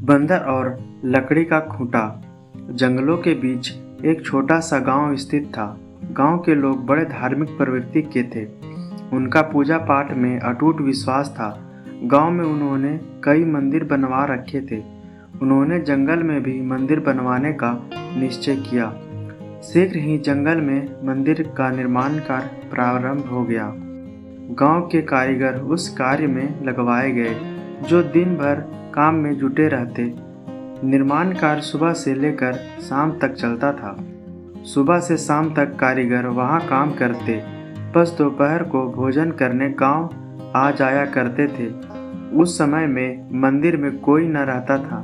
बंदर और लकड़ी का खूंटा। जंगलों के बीच एक छोटा सा गांव स्थित था। गांव के लोग बड़े धार्मिक प्रवृत्ति के थे। उनका पूजा पाठ में अटूट विश्वास था। गांव में उन्होंने कई मंदिर बनवा रखे थे। उन्होंने जंगल में भी मंदिर बनवाने का निश्चय किया। शीघ्र ही जंगल में मंदिर का निर्माण कार्य प्रारंभ हो गया। गांव के कारीगर उस कार्य में लगवाए गए, जो दिन भर काम में जुटे रहते। निर्माण कार्य सुबह से लेकर शाम तक चलता था। सुबह से शाम तक कारीगर वहां काम करते, बस दोपहर को भोजन करने गांव आ जाया करते थे। उस समय में मंदिर में कोई न रहता था।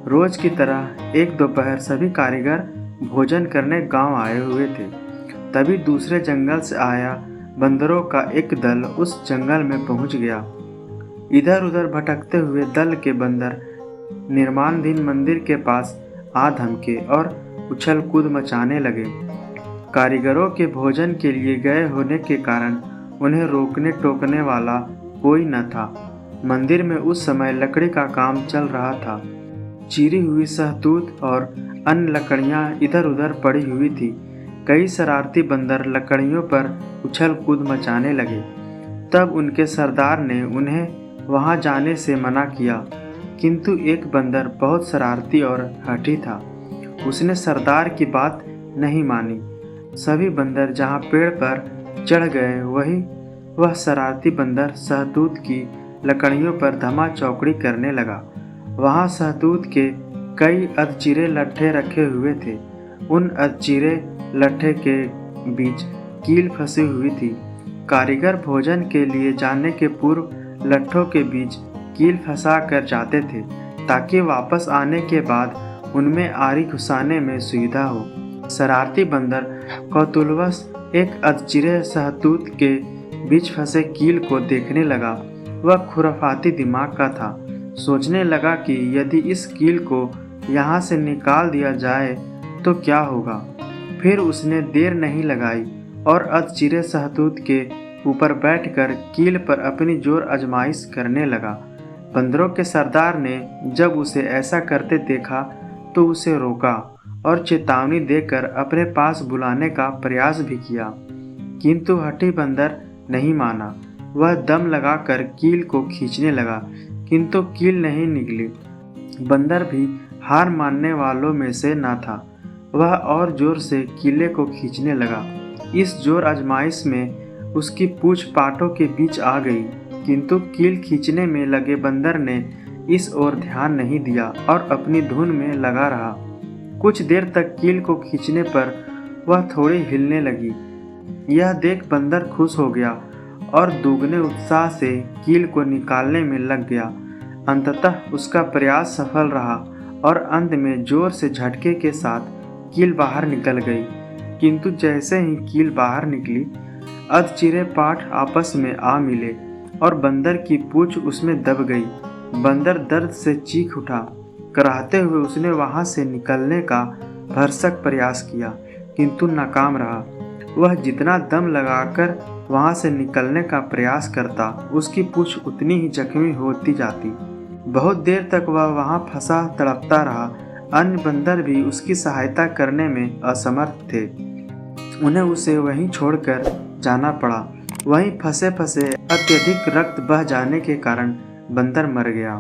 रोज की तरह एक दोपहर सभी कारीगर भोजन करने गांव आए हुए थे। तभी दूसरे जंगल से आया बंदरों का एक दल उस जंगल में पहुंच गया। इधर उधर भटकते हुए दल के बंदर निर्माणाधीन मंदिर के पास आ धमके और उछल कूद मचाने लगे। कारीगरों के भोजन के लिए गए होने के कारण उन्हें रोकने टोकने वाला कोई न था। मंदिर में उस समय लकड़ी का काम चल रहा था। चीरी हुई सहतूत और अन्य लकड़ियां इधर उधर पड़ी हुई थी। कई शरारती बंदर लकड़ियों पर उछल कूद मचाने लगे। तब उनके सरदार ने उन्हें वहां जाने से मना किया, किंतु एक बंदर बहुत शरारती और हठी था। उसने सरदार की बात नहीं मानी। सभी बंदर जहां पेड़ पर चढ़ गए, वह शरारती बंदर सहतूत की लकड़ियों पर धमा चौकड़ी करने लगा। वहां सहतूत के कई अधचिरे लट्ठे रखे हुए थे। उन अधचिरे लट्ठे के बीच कील फंसी हुई थी। कारीगर भोजन के लिए जाने के पूर्व लट्ठों के बीच कील फंसा कर जाते थे, ताकि वापस आने के बाद उनमें आरी घुसाने में सुविधा हो। शरारती बंदर कौतूहलवश एक अधचिरे सहतूत के बीच फंसे कील को देखने लगा। वह खुराफाती दिमाग का था। सोचने लगा कि यदि इस कील को यहाँ से निकाल दिया जाए तो क्या होगा। फिर उसने देर नहीं लगाई और अधचिरे सहतूत के ऊपर बैठकर कील पर अपनी जोर आजमाइश करने लगा। बंदरों के सरदार ने जब उसे ऐसा करते देखा तो उसे रोका और चेतावनी देकर अपने पास बुलाने का प्रयास भी किया, किंतु हठी बंदर नहीं माना। वह दम लगाकर कील को खींचने लगा, किंतु कील नहीं निकली। बंदर भी हार मानने वालों में से न था। वह और जोर से कीले को खींचने लगा। इस जोर आजमाइश में उसकी पूंछ पाटों के बीच आ गई, किंतु कील खींचने में लगे बंदर ने इस ओर ध्यान नहीं दिया और अपनी धुन में लगा रहा। कुछ देर तक कील को खींचने पर वह थोड़ी हिलने लगी। यह देख बंदर खुश हो गया और दुगने उत्साह से कील को निकालने में लग गया। अंततः उसका प्रयास सफल रहा और अंत में जोर से झटके के साथ कील बाहर निकल गई। किंतु जैसे ही कील बाहर निकली, अधचिरे पाट आपस में आ मिले और बंदर की पूंछ उसमें दब गई। बंदर दर्द से चीख उठा। कराहते हुए उसने वहां से निकलने का भरसक प्रयास किया, किंतु नाकाम रहा। वह जितना दम लगाकर वहां से निकलने का प्रयास करता, उसकी पूंछ उतनी ही जख्मी होती जाती। बहुत देर तक वह वहां फंसा तड़पता रहा। अन्य बंदर भी उसकी सहायता करने में असमर्थ थे। उन्हें उसे वहीं छोड़कर जाना पड़ा। वहीं फंसे फंसे अत्यधिक रक्त बह जाने के कारण बंदर मर गया।